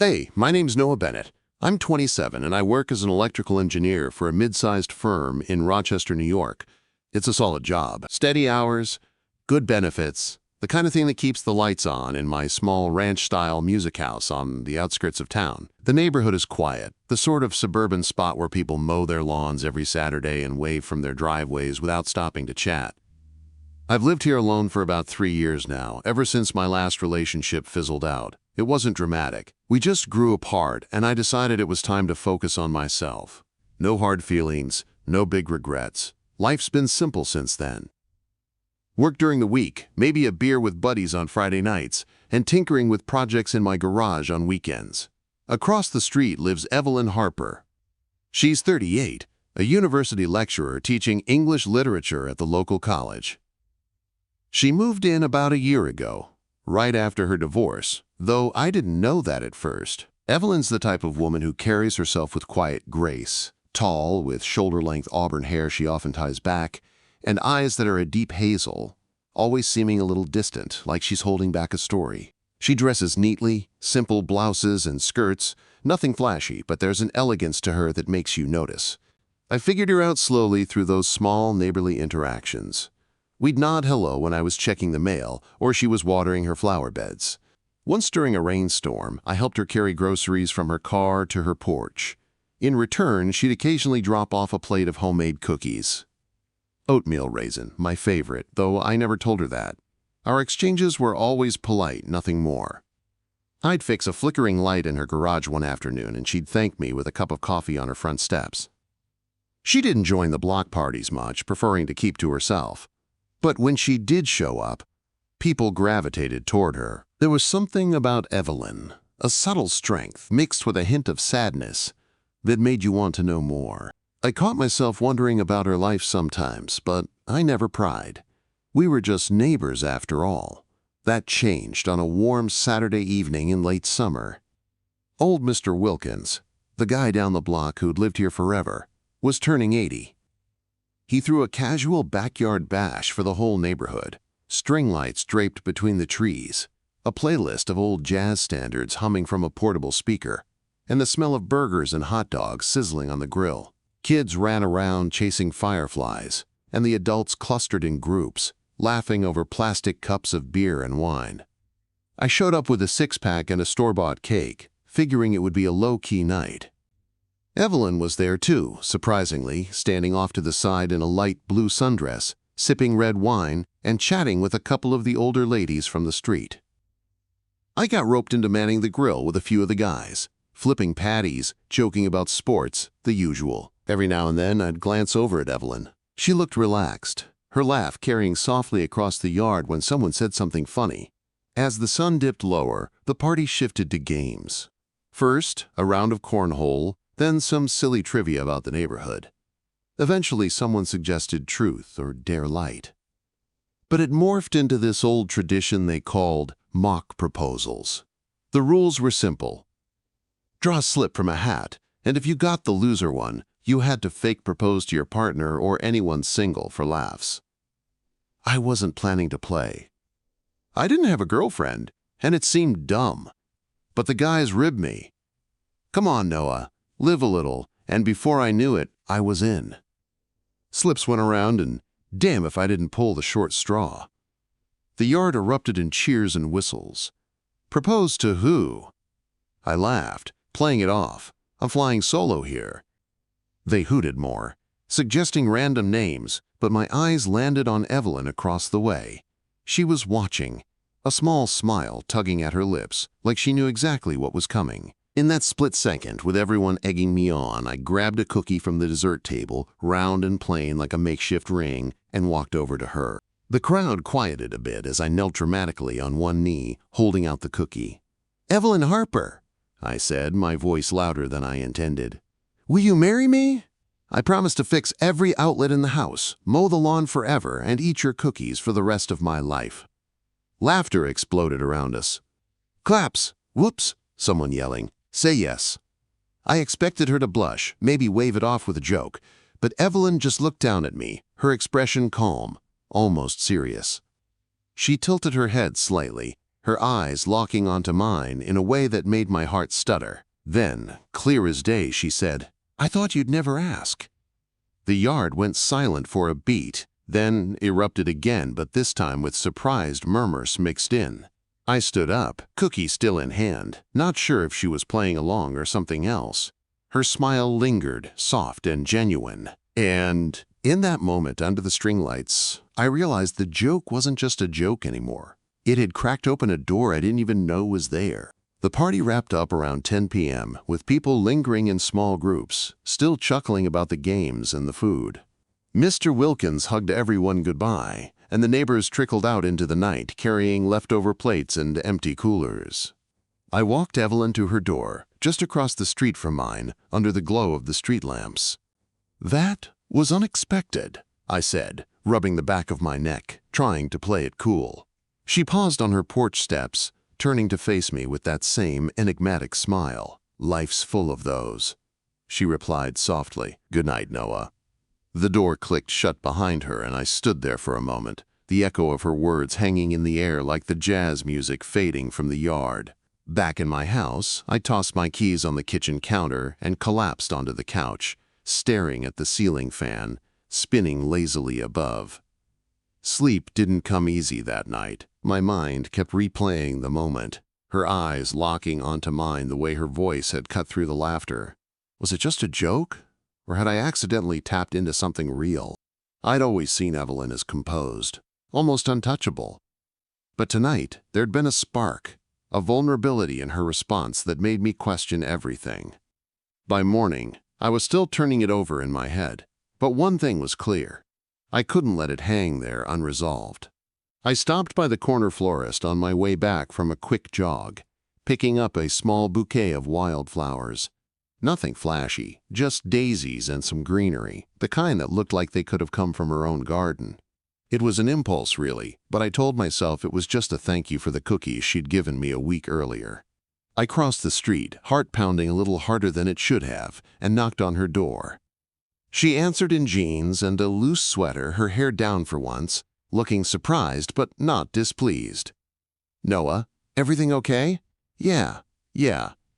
Hey, my name's Noah Bennett. I'm 27 and I work as an electrical engineer for a mid-sized firm in Rochester, New York. It's a solid job. Steady hours, good benefits, the kind of thing that keeps the lights on in my small ranch-style music house on the outskirts of town. The neighborhood is quiet, the sort of suburban spot where people mow their lawns every Saturday and wave from their driveways without stopping to chat. I've lived here alone for about 3 years now, ever since my last relationship fizzled out. It wasn't dramatic. We just grew apart, and I decided it was time to focus on myself. No hard feelings, no big regrets. Life's been simple since then. Work during the week, maybe a beer with buddies on Friday nights, and tinkering with projects in my garage on weekends. Across the street lives Evelyn Harper. She's 38, a university lecturer teaching English literature at the local college. She moved in about a year ago, right after her divorce, though I didn't know that at first. Evelyn's the type of woman who carries herself with quiet grace, tall, with shoulder-length auburn hair she often ties back, and eyes that are a deep hazel, always seeming a little distant, like she's holding back a story. She dresses neatly, simple blouses and skirts, nothing flashy, but there's an elegance to her that makes you notice. I figured her out slowly through those small neighborly interactions. We'd nod hello when I was checking the mail, or she was watering her flower beds. Once during a rainstorm, I helped her carry groceries from her car to her porch. In return, she'd occasionally drop off a plate of homemade cookies. Oatmeal raisin, my favorite, though I never told her that. Our exchanges were always polite, nothing more. I'd fix a flickering light in her garage one afternoon, and she'd thank me with a cup of coffee on her front steps. She didn't join the block parties much, preferring to keep to herself. But when she did show up, people gravitated toward her. There was something about Evelyn, a subtle strength mixed with a hint of sadness, that made you want to know more. I caught myself wondering about her life sometimes, but I never pried. We were just neighbors after all. That changed on a warm Saturday evening in late summer. Old Mr. Wilkins, the guy down the block who'd lived here forever, was turning 80. He threw a casual backyard bash for the whole neighborhood, string lights draped between the trees, a playlist of old jazz standards humming from a portable speaker, and the smell of burgers and hot dogs sizzling on the grill. Kids ran around chasing fireflies, and the adults clustered in groups, laughing over plastic cups of beer and wine. I showed up with a six-pack and a store-bought cake, figuring it would be a low-key night. Evelyn was there too, surprisingly, standing off to the side in a light blue sundress, sipping red wine and chatting with a couple of the older ladies from the street. I got roped into manning the grill with a few of the guys, flipping patties, joking about sports, the usual. Every now and then I'd glance over at Evelyn. She looked relaxed, her laugh carrying softly across the yard when someone said something funny. As the sun dipped lower, the party shifted to games. First, a round of cornhole, then some silly trivia about the neighborhood. Eventually, someone suggested truth or dare light. But it morphed into this old tradition they called mock proposals. The rules were simple. Draw a slip from a hat, and if you got the loser one, you had to fake propose to your partner or anyone single for laughs. I wasn't planning to play. I didn't have a girlfriend, and it seemed dumb. But the guys ribbed me. Come on, Noah. Live a little, and before I knew it, I was in. Slips went around, and damn if I didn't pull the short straw. The yard erupted in cheers and whistles. Propose to who? I laughed, playing it off. I'm flying solo here. They hooted more, suggesting random names, but my eyes landed on Evelyn across the way. She was watching, a small smile tugging at her lips, like she knew exactly what was coming. In that split second, with everyone egging me on, I grabbed a cookie from the dessert table, round and plain like a makeshift ring, and walked over to her. The crowd quieted a bit as I knelt dramatically on one knee, holding out the cookie. "Evelyn Harper," I said, my voice louder than I intended. "Will you marry me? I promise to fix every outlet in the house, mow the lawn forever, and eat your cookies for the rest of my life." Laughter exploded around us. "Claps! Whoops!" someone yelling. "Say yes." I expected her to blush, maybe wave it off with a joke, but Evelyn just looked down at me, her expression calm, almost serious. She tilted her head slightly, her eyes locking onto mine in a way that made my heart stutter. Then, clear as day, she said, "I thought you'd never ask." The yard went silent for a beat, then erupted again, but this time with surprised murmurs mixed in. I stood up, cookie still in hand, not sure if she was playing along or something else. Her smile lingered, soft and genuine. And in that moment, under the string lights, I realized the joke wasn't just a joke anymore. It had cracked open a door I didn't even know was there. The party wrapped up around 10 p.m., with people lingering in small groups, still chuckling about the games and the food. Mr. Wilkins hugged everyone goodbye, and the neighbors trickled out into the night, carrying leftover plates and empty coolers. I walked Evelyn to her door, just across the street from mine, under the glow of the street lamps. "That was unexpected," I said, rubbing the back of my neck, trying to play it cool. She paused on her porch steps, turning to face me with that same enigmatic smile. "Life's full of those," she replied softly. "Good night, Noah." The door clicked shut behind her, and I stood there for a moment, the echo of her words hanging in the air like the jazz music fading from the yard. Back in my house, I tossed my keys on the kitchen counter and collapsed onto the couch, staring at the ceiling fan, spinning lazily above. Sleep didn't come easy that night. My mind kept replaying the moment, her eyes locking onto mine the way her voice had cut through the laughter. Was it just a joke? Or had I accidentally tapped into something real? I'd always seen Evelyn as composed, almost untouchable. But tonight, there'd been a spark, a vulnerability in her response that made me question everything. By morning, I was still turning it over in my head, but one thing was clear. I couldn't let it hang there unresolved. I stopped by the corner florist on my way back from a quick jog, picking up a small bouquet of wildflowers. Nothing flashy, just daisies and some greenery, the kind that looked like they could have come from her own garden. It was an impulse, really, but I told myself it was just a thank you for the cookies she'd given me a week earlier. I crossed the street, heart pounding a little harder than it should have, and knocked on her door. She answered in jeans and a loose sweater, her hair down for once, looking surprised but not displeased. "Noah, everything okay?" Yeah,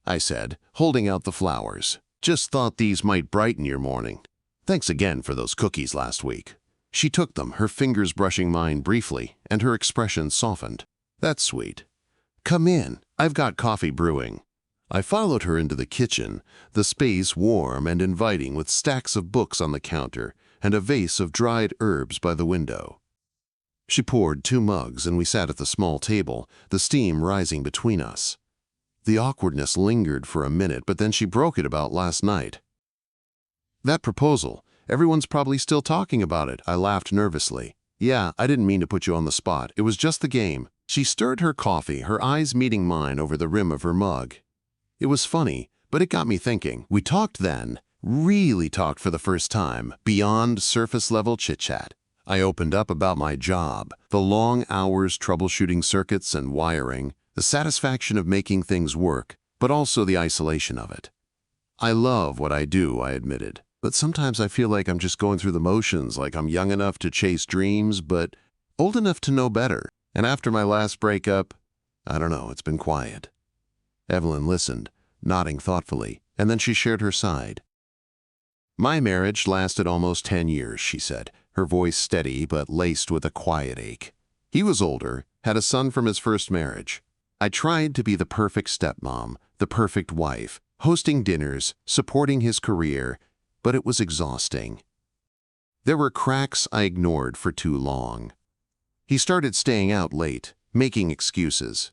I said, holding out the flowers. "Just thought these might brighten your morning. Thanks again for those cookies last week." She took them, her fingers brushing mine briefly, and her expression softened. "That's sweet. Come in, I've got coffee brewing." I followed her into the kitchen, the space warm and inviting with stacks of books on the counter and a vase of dried herbs by the window. She poured 2 mugs and we sat at the small table, the steam rising between us. The awkwardness lingered for a minute, but then she broke it about last night. "That proposal, everyone's probably still talking about it," I laughed nervously. "Yeah, I didn't mean to put you on the spot. It was just the game." She stirred her coffee, her eyes meeting mine over the rim of her mug. It was funny, but it got me thinking. We talked then, really talked for the first time, beyond surface-level chit-chat. I opened up about my job, the long hours troubleshooting circuits and wiring, the satisfaction of making things work, but also the isolation of it. "I love what I do," I admitted, "but sometimes I feel like I'm just going through the motions, like I'm young enough to chase dreams, but old enough to know better. And after my last breakup, I don't know, it's been quiet." Evelyn listened, nodding thoughtfully, and then she shared her side. "My marriage lasted almost 10 years, she said, her voice steady but laced with a quiet ache. He was older, had a son from his first marriage. I tried to be the perfect stepmom, the perfect wife, hosting dinners, supporting his career, but it was exhausting. There were cracks I ignored for too long. He started staying out late, making excuses.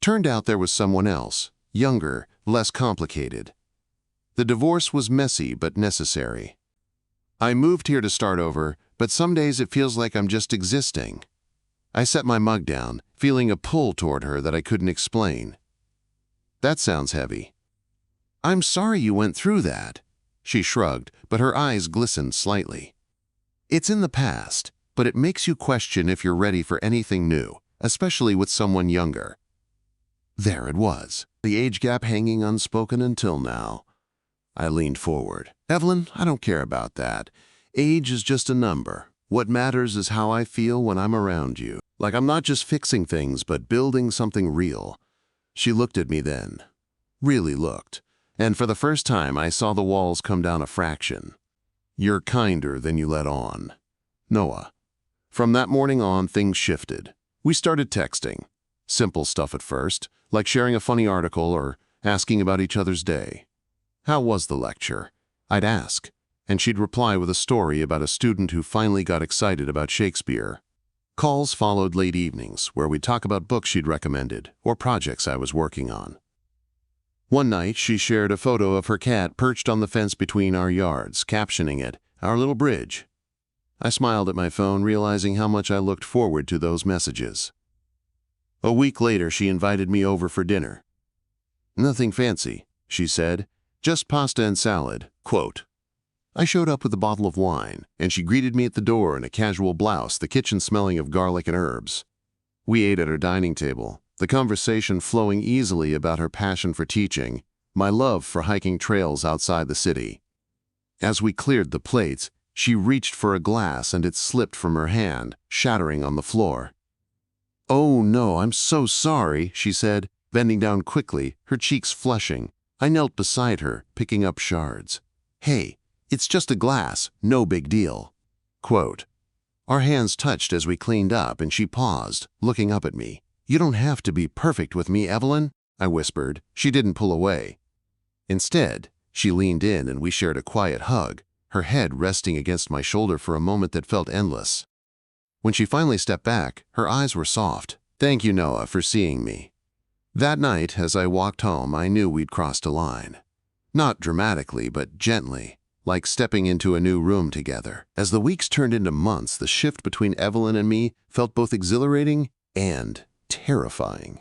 Turned out there was someone else, younger, less complicated. The divorce was messy but necessary. I moved here to start over, but some days it feels like I'm just existing." I set my mug down, feeling a pull toward her that I couldn't explain. "That sounds heavy." "I'm sorry you went through that." She shrugged, but her eyes glistened slightly. "It's in the past, but it makes you question if you're ready for anything new, especially with someone younger." There it was, the age gap hanging unspoken until now. I leaned forward. "Evelyn, I don't care about that. Age is just a number. What matters is how I feel when I'm around you." Like I'm not just fixing things, but building something real. She looked at me then. Really looked. And for the first time, I saw the walls come down a fraction. You're kinder than you let on. Noah. From that morning on, things shifted. We started texting. Simple stuff at first, like sharing a funny article or asking about each other's day. How was the lecture? I'd ask, and she'd reply with a story about a student who finally got excited about Shakespeare. Calls followed late evenings, where we'd talk about books she'd recommended or projects I was working on. One night, she shared a photo of her cat perched on the fence between our yards, captioning it, "Our little bridge." I smiled at my phone, realizing how much I looked forward to those messages. A week later, she invited me over for dinner. "Nothing fancy," she said, "just pasta and salad." Quote. I showed up with a bottle of wine, and she greeted me at the door in a casual blouse, the kitchen smelling of garlic and herbs. We ate at her dining table, the conversation flowing easily about her passion for teaching, my love for hiking trails outside the city. As we cleared the plates, she reached for a glass and it slipped from her hand, shattering on the floor. "Oh no, I'm so sorry," she said, bending down quickly, her cheeks flushing. I knelt beside her, picking up shards. "Hey, it's just a glass, no big deal." Quote. Our hands touched as we cleaned up and she paused, looking up at me. "You don't have to be perfect with me, Evelyn," I whispered. She didn't pull away. Instead, she leaned in and we shared a quiet hug, her head resting against my shoulder for a moment that felt endless. When she finally stepped back, her eyes were soft. "Thank you, Noah, for seeing me." That night, as I walked home, I knew we'd crossed a line. Not dramatically, but gently, like stepping into a new room together. As the weeks turned into months, the shift between Evelyn and me felt both exhilarating and terrifying.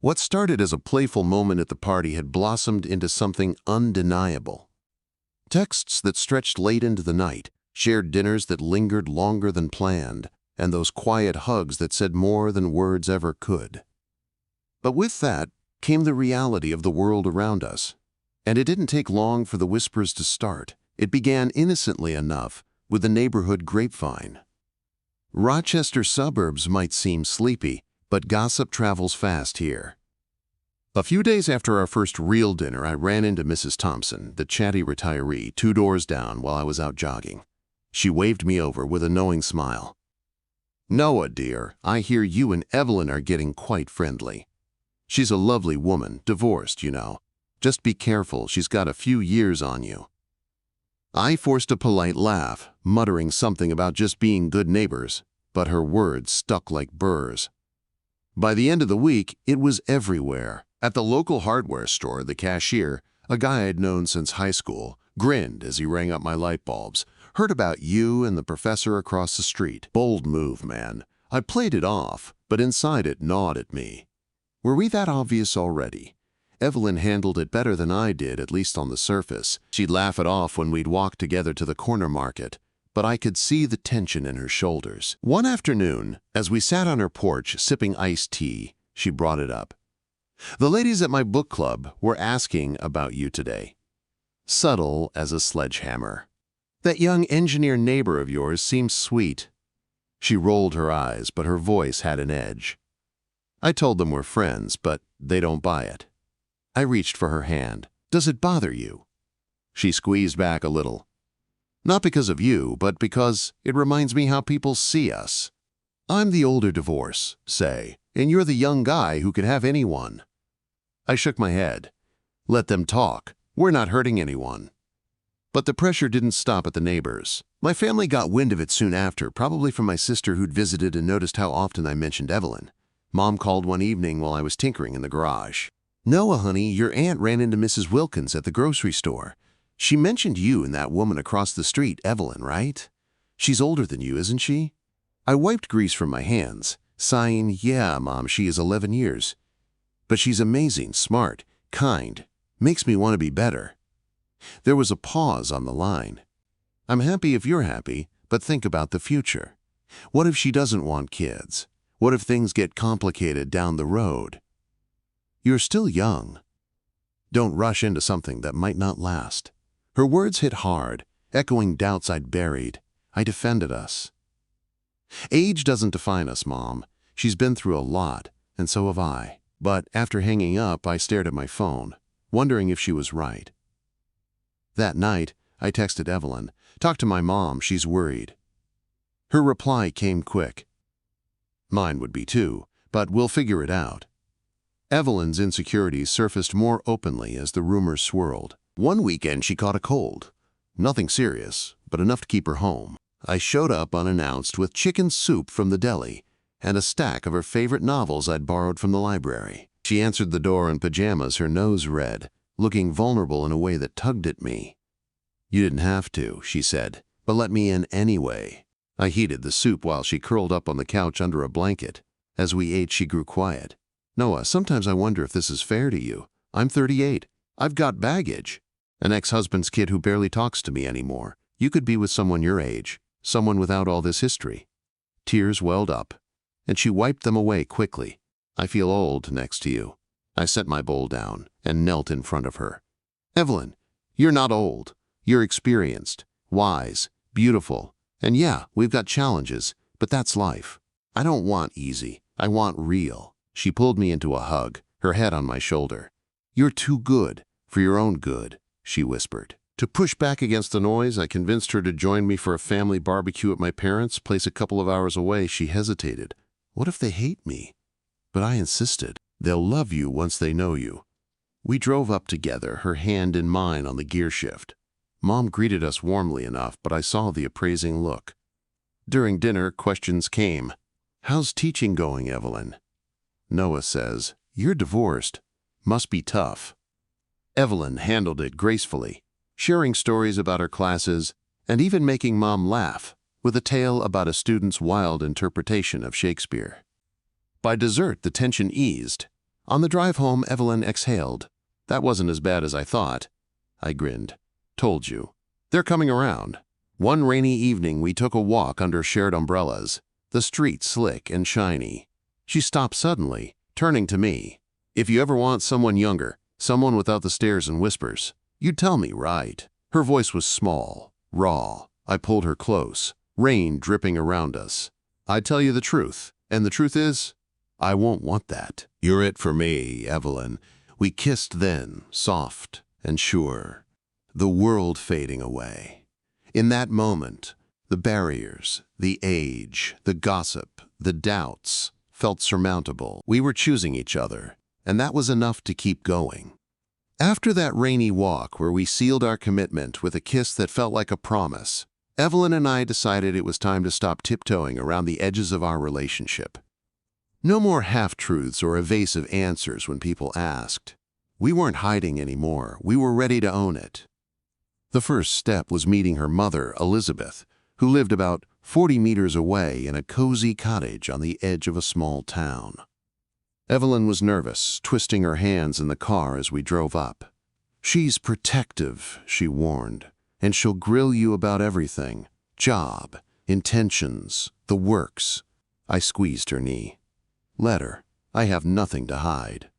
What started as a playful moment at the party had blossomed into something undeniable. Texts that stretched late into the night, shared dinners that lingered longer than planned, and those quiet hugs that said more than words ever could. But with that came the reality of the world around us. And it didn't take long for the whispers to start. It began innocently enough with the neighborhood grapevine. Rochester suburbs might seem sleepy, but gossip travels fast here. A few days after our first real dinner, I ran into Mrs. Thompson, the chatty retiree, 2 doors down while I was out jogging. She waved me over with a knowing smile. "Noah, dear, I hear you and Evelyn are getting quite friendly. She's a lovely woman, divorced, you know. Just be careful, she's got a few years on you." I forced a polite laugh, muttering something about just being good neighbors, but her words stuck like burrs. By the end of the week, it was everywhere. At the local hardware store, the cashier, a guy I'd known since high school, grinned as he rang up my light bulbs. "Heard about you and the professor across the street. Bold move, man." I played it off, but inside it gnawed at me. Were we that obvious already? Evelyn handled it better than I did, at least on the surface. She'd laugh it off when we'd walk together to the corner market, but I could see the tension in her shoulders. One afternoon, as we sat on her porch sipping iced tea, she brought it up. "The ladies at my book club were asking about you today." Subtle as a sledgehammer. "That young engineer neighbor of yours seems sweet." She rolled her eyes, but her voice had an edge. I told them we're friends, but they don't buy it. I reached for her hand. "Does it bother you?" She squeezed back a little. "Not because of you, but because it reminds me how people see us. I'm the older divorce, say, and you're the young guy who could have anyone." I shook my head. "Let them talk. We're not hurting anyone." But the pressure didn't stop at the neighbors. My family got wind of it soon after, probably from my sister who'd visited and noticed how often I mentioned Evelyn. Mom called one evening while I was tinkering in the garage. "Noah, honey, your aunt ran into Mrs. Wilkins at the grocery store. She mentioned you and that woman across the street, Evelyn, right? She's older than you, isn't she?" I wiped grease from my hands, sighing, "Yeah, Mom, she is 11 years. But she's amazing, smart, kind, makes me want to be better." There was a pause on the line. "I'm happy if you're happy, but think about the future. What if she doesn't want kids? What if things get complicated down the road? You're still young. Don't rush into something that might not last." Her words hit hard, echoing doubts I'd buried. I defended us. "Age doesn't define us, Mom. She's been through a lot, and so have I. But after hanging up, I stared at my phone, wondering if she was right. That night, I texted Evelyn, "Talk to my mom, she's worried." Her reply came quick. Mine would be too, but we'll figure it out. Evelyn's insecurities surfaced more openly as the rumors swirled. One weekend she caught a cold. Nothing serious, but enough to keep her home. I showed up unannounced with chicken soup from the deli and a stack of her favorite novels I'd borrowed from the library. She answered the door in pajamas, her nose red, looking vulnerable in a way that tugged at me. "You didn't have to," she said, "but let me in anyway." I heated the soup while she curled up on the couch under a blanket. As we ate, she grew quiet. "Noah, sometimes I wonder if this is fair to you. I'm 38. I've got baggage. An ex-husband's kid who barely talks to me anymore. You could be with someone your age, someone without all this history." Tears welled up, and she wiped them away quickly. "I feel old next to you." I set my bowl down and knelt in front of her. "Evelyn, you're not old. You're experienced, wise, beautiful. And yeah, we've got challenges, but that's life. I don't want easy. I want real." She pulled me into a hug, her head on my shoulder. "You're too good for your own good," she whispered. To push back against the noise, I convinced her to join me for a family barbecue at my parents' place a couple of hours away. She hesitated. What if they hate me? But I insisted. They'll love you once they know you. We drove up together, her hand in mine on the gear shift. Mom greeted us warmly enough, but I saw the appraising look. During dinner, questions came. "How's teaching going, Evelyn?" "Noah says, you're divorced. Must be tough." Evelyn handled it gracefully, sharing stories about her classes and even making Mom laugh with a tale about a student's wild interpretation of Shakespeare. By dessert, the tension eased. On the drive home, Evelyn exhaled. "That wasn't as bad as I thought." I grinned. "Told you. They're coming around." One rainy evening, we took a walk under shared umbrellas, the street slick and shiny. She stopped suddenly, turning to me. "If you ever want someone younger, someone without the stares and whispers, you'd tell me, right?" Her voice was small, raw. I pulled her close, rain dripping around us. "I'd tell you the truth, and the truth is, I won't want that. You're it for me, Evelyn." We kissed then, soft and sure, the world fading away. In that moment, the barriers, the age, the gossip, the doubts felt surmountable. We were choosing each other, and that was enough to keep going. After that rainy walk where we sealed our commitment with a kiss that felt like a promise, Evelyn and I decided it was time to stop tiptoeing around the edges of our relationship. No more half-truths or evasive answers when people asked. We weren't hiding anymore. We were ready to own it. The first step was meeting her mother, Elizabeth, who lived about 40 meters away in a cozy cottage on the edge of a small town. Evelyn was nervous, twisting her hands in the car as we drove up. "She's protective," she warned, "and she'll grill you about everything. Job, intentions, the works." I squeezed her knee. "Let her. I have nothing to hide."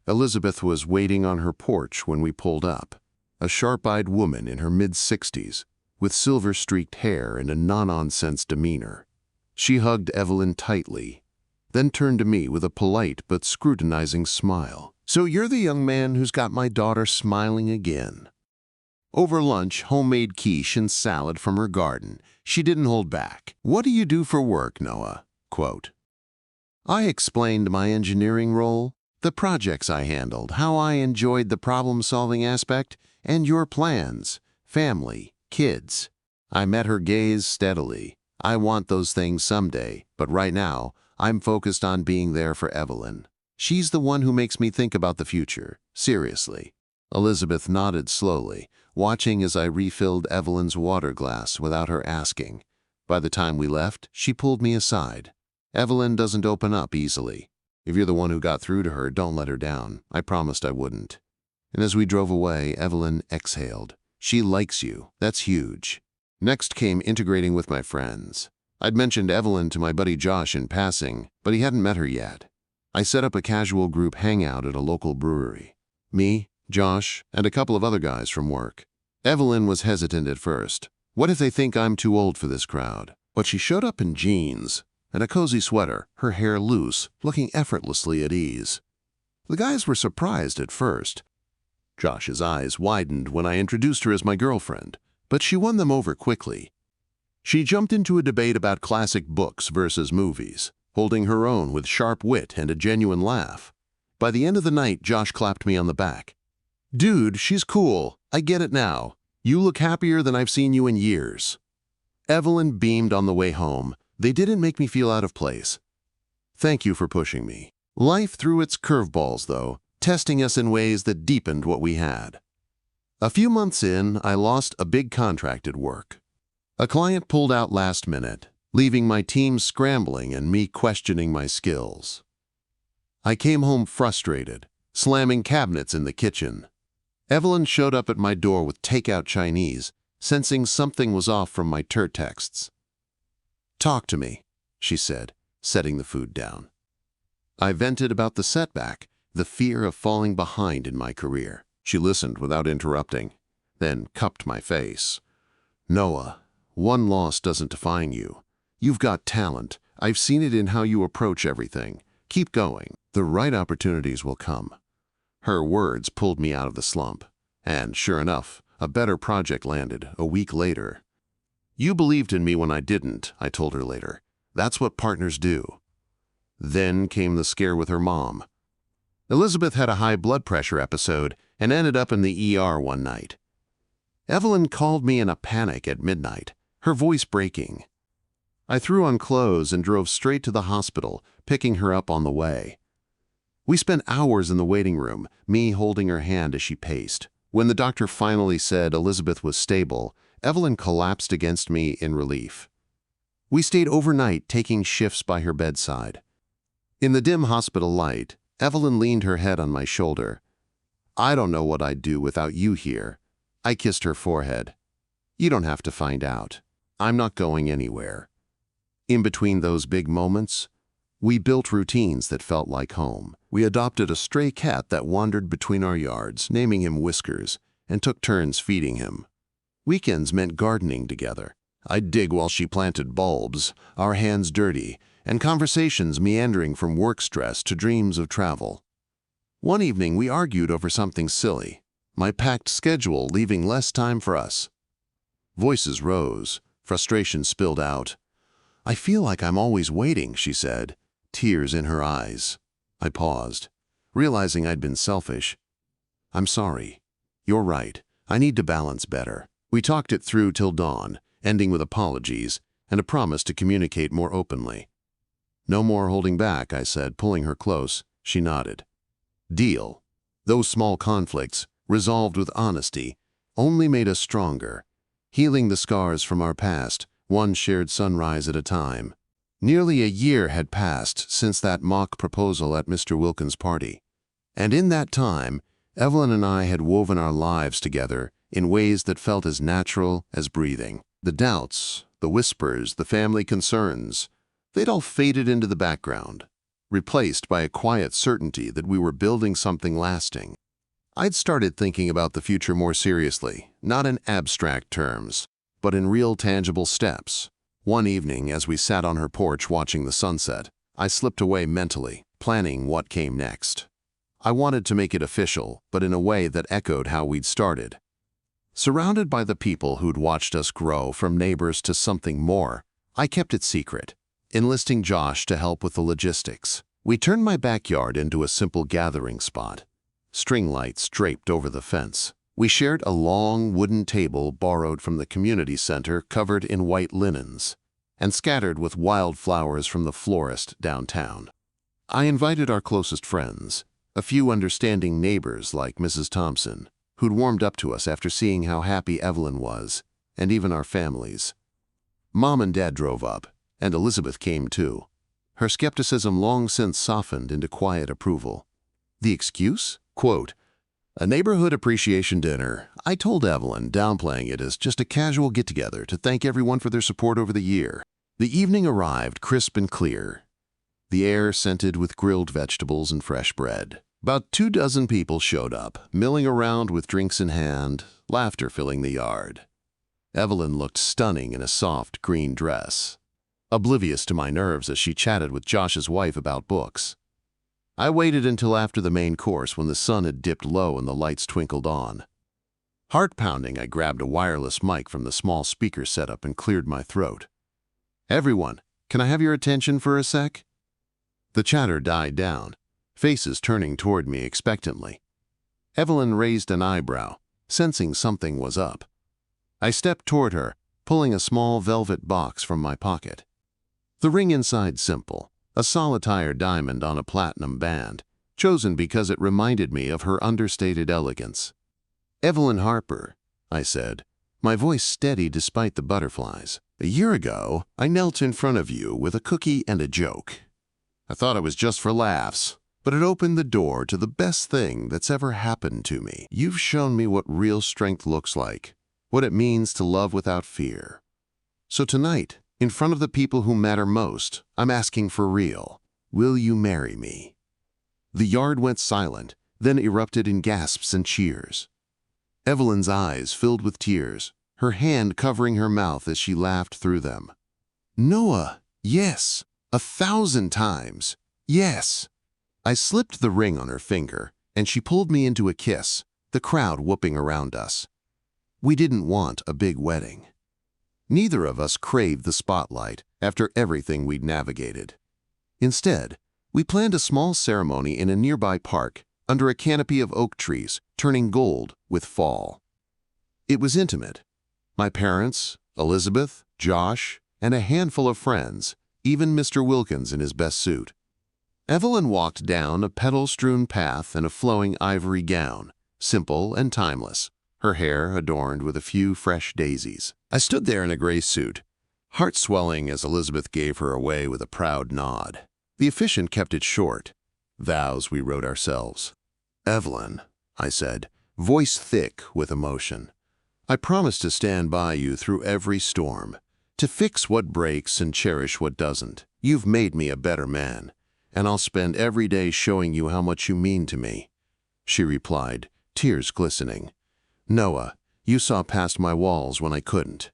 Elizabeth was waiting on her porch when we pulled up, a sharp-eyed woman in her mid-60s, with silver-streaked hair and a no-nonsense demeanor. She hugged Evelyn tightly, then turned to me with a polite but scrutinizing smile. "So you're the young man who's got my daughter smiling again." Over lunch, homemade quiche and salad from her garden. She didn't hold back. "What do you do for work, Noah?" Quote. I explained my engineering role, the projects I handled, how I enjoyed the problem-solving aspect, and your plans, family, kids. I met her gaze steadily. "I want those things someday, but right now, I'm focused on being there for Evelyn. She's the one who makes me think about the future, seriously." Elizabeth nodded slowly, watching as I refilled Evelyn's water glass without her asking. By the time we left, she pulled me aside. "Evelyn doesn't open up easily. If you're the one who got through to her, don't let her down. I promised I wouldn't." And as we drove away, Evelyn exhaled. "She likes you. That's huge." Next came integrating with my friends. I'd mentioned Evelyn to my buddy Josh in passing, but he hadn't met her yet. I set up a casual group hangout at a local brewery. Me, Josh, and a couple of other guys from work. Evelyn was hesitant at first. What if they think I'm too old for this crowd? But she showed up in jeans, and a cozy sweater, her hair loose, looking effortlessly at ease. The guys were surprised at first. Josh's eyes widened when I introduced her as my girlfriend, but she won them over quickly. She jumped into a debate about classic books versus movies, holding her own with sharp wit and a genuine laugh. By the end of the night, Josh clapped me on the back. "Dude, she's cool. I get it now. You look happier than I've seen you in years." Evelyn beamed on the way home. They didn't make me feel out of place. Thank you for pushing me. Life threw its curveballs, though, testing us in ways that deepened what we had. A few months in, I lost a big contract at work. A client pulled out last minute, leaving my team scrambling and me questioning my skills. I came home frustrated, slamming cabinets in the kitchen. Evelyn showed up at my door with takeout Chinese, sensing something was off from my texts. "Talk to me," she said, setting the food down. I vented about the setback, the fear of falling behind in my career. She listened without interrupting, then cupped my face. "Noah, one loss doesn't define you. You've got talent. I've seen it in how you approach everything. Keep going. The right opportunities will come." Her words pulled me out of the slump, and sure enough, a better project landed a week later. "You believed in me when I didn't," I told her later. "That's what partners do." Then came the scare with her mom. Elizabeth had a high blood pressure episode and ended up in the ER one night. Evelyn called me in a panic at midnight, her voice breaking. I threw on clothes and drove straight to the hospital, picking her up on the way. We spent hours in the waiting room, me holding her hand as she paced. When the doctor finally said Elizabeth was stable, Evelyn collapsed against me in relief. We stayed overnight, taking shifts by her bedside. In the dim hospital light, Evelyn leaned her head on my shoulder. "I don't know what I'd do without you here." I kissed her forehead. "You don't have to find out. I'm not going anywhere." In between those big moments, we built routines that felt like home. We adopted a stray cat that wandered between our yards, naming him Whiskers, and took turns feeding him. Weekends meant gardening together. I'd dig while she planted bulbs, our hands dirty, and conversations meandering from work stress to dreams of travel. One evening, we argued over something silly, my packed schedule leaving less time for us. Voices rose, frustration spilled out. "I feel like I'm always waiting," she said, tears in her eyes. I paused, realizing I'd been selfish. "I'm sorry. You're right. I need to balance better." We talked it through till dawn, ending with apologies and a promise to communicate more openly. "No more holding back," I said, pulling her close. She nodded. Deal. Those small conflicts, resolved with honesty, only made us stronger, healing the scars from our past, one shared sunrise at a time. Nearly a year had passed since that mock proposal at Mr. Wilkins' party. And in that time, Evelyn and I had woven our lives together in ways that felt as natural as breathing. The doubts, the whispers, the family concerns, they'd all faded into the background, replaced by a quiet certainty that we were building something lasting. I'd started thinking about the future more seriously, not in abstract terms, but in real tangible steps. One evening, as we sat on her porch watching the sunset, I slipped away mentally, planning what came next. I wanted to make it official, but in a way that echoed how we'd started. Surrounded by the people who'd watched us grow from neighbors to something more, I kept it secret, enlisting Josh to help with the logistics. We turned my backyard into a simple gathering spot. String lights draped over the fence. We shared a long wooden table borrowed from the community center covered in white linens and scattered with wildflowers from the florist downtown. I invited our closest friends, a few understanding neighbors like Mrs. Thompson, who'd warmed up to us after seeing how happy Evelyn was, and even our families. Mom and Dad drove up, and Elizabeth came too. Her skepticism long since softened into quiet approval. The excuse? Quote, "A neighborhood appreciation dinner." I told Evelyn, downplaying it as just a casual get-together to thank everyone for their support over the year. The evening arrived crisp and clear, the air scented with grilled vegetables and fresh bread. About 24 people showed up, milling around with drinks in hand, laughter filling the yard. Evelyn looked stunning in a soft green dress. oblivious to my nerves as she chatted with Josh's wife about books. I waited until after the main course when the sun had dipped low and the lights twinkled on. Heart-pounding, I grabbed a wireless mic from the small speaker setup and cleared my throat. "Everyone, can I have your attention for a sec?" The chatter died down, faces turning toward me expectantly. Evelyn raised an eyebrow, sensing something was up. I stepped toward her, pulling a small velvet box from my pocket. The ring inside simple, a solitaire diamond on a platinum band, chosen because it reminded me of her understated elegance. "Evelyn Harper," I said, my voice steady despite the butterflies. "A year ago, I knelt in front of you with a cookie and a joke. I thought it was just for laughs, but it opened the door to the best thing that's ever happened to me. You've shown me what real strength looks like, what it means to love without fear. So tonight, in front of the people who matter most, I'm asking for real. Will you marry me?" The yard went silent, then erupted in gasps and cheers. Evelyn's eyes filled with tears, her hand covering her mouth as she laughed through them. "Noah, yes, 1,000 times, yes." I slipped the ring on her finger, and she pulled me into a kiss, the crowd whooping around us. We didn't want a big wedding. Neither of us craved the spotlight after everything we'd navigated. Instead, we planned a small ceremony in a nearby park under a canopy of oak trees, turning gold with fall. It was intimate. My parents, Elizabeth, Josh, and a handful of friends, even Mr. Wilkins in his best suit. Evelyn walked down a petal-strewn path in a flowing ivory gown, simple and timeless, her hair adorned with a few fresh daisies. I stood there in a gray suit, heart swelling as Elizabeth gave her away with a proud nod. The officiant kept it short. Vows we wrote ourselves. "Evelyn," I said, voice thick with emotion, "I promise to stand by you through every storm, to fix what breaks and cherish what doesn't. You've made me a better man, and I'll spend every day showing you how much you mean to me." She replied, tears glistening, "Noah, you saw past my walls when I couldn't.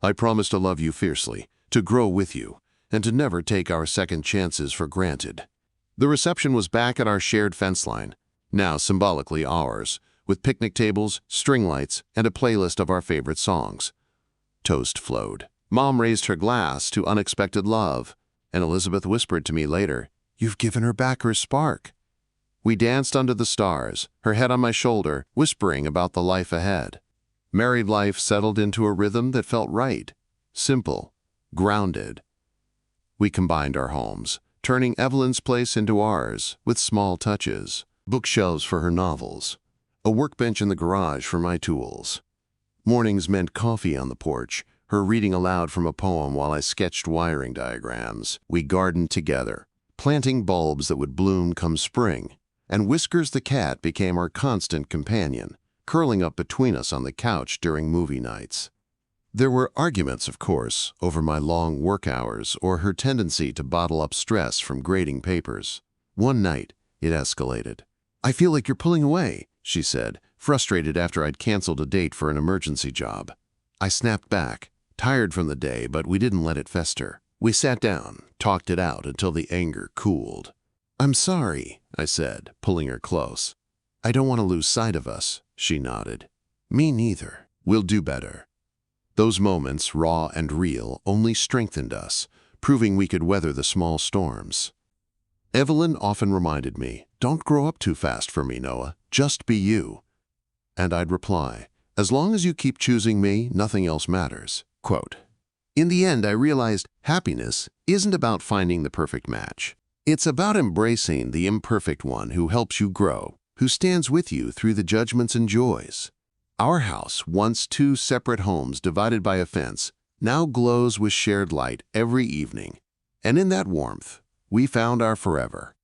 I promise to love you fiercely, to grow with you, and to never take our second chances for granted." The reception was back at our shared fence line, now symbolically ours, with picnic tables, string lights, and a playlist of our favorite songs. Toast flowed. Mom raised her glass to unexpected love, and Elizabeth whispered to me later, "You've given her back her spark." We danced under the stars, her head on my shoulder, whispering about the life ahead. Married life settled into a rhythm that felt right, simple, grounded. We combined our homes, turning Evelyn's place into ours, with small touches. Bookshelves for her novels, a workbench in the garage for my tools. Mornings meant coffee on the porch, her reading aloud from a poem while I sketched wiring diagrams. We gardened together, planting bulbs that would bloom come spring, and Whiskers the cat became our constant companion, curling up between us on the couch during movie nights. There were arguments, of course, over my long work hours or her tendency to bottle up stress from grading papers. One night, it escalated. "I feel like you're pulling away," she said, frustrated after I'd canceled a date for an emergency job. I snapped back, tired from the day, but we didn't let it fester. We sat down, talked it out until the anger cooled. "I'm sorry," I said, pulling her close. "I don't want to lose sight of us," she nodded. "Me neither. We'll do better." Those moments, raw and real, only strengthened us, proving we could weather the small storms. Evelyn often reminded me, "Don't grow up too fast for me, Noah. Just be you." And I'd reply, "As long as you keep choosing me, nothing else matters." Quote. In the end, I realized happiness isn't about finding the perfect match. It's about embracing the imperfect one who helps you grow, who stands with you through the judgments and joys. Our house, once two separate homes divided by a fence, now glows with shared light every evening. And in that warmth, we found our forever.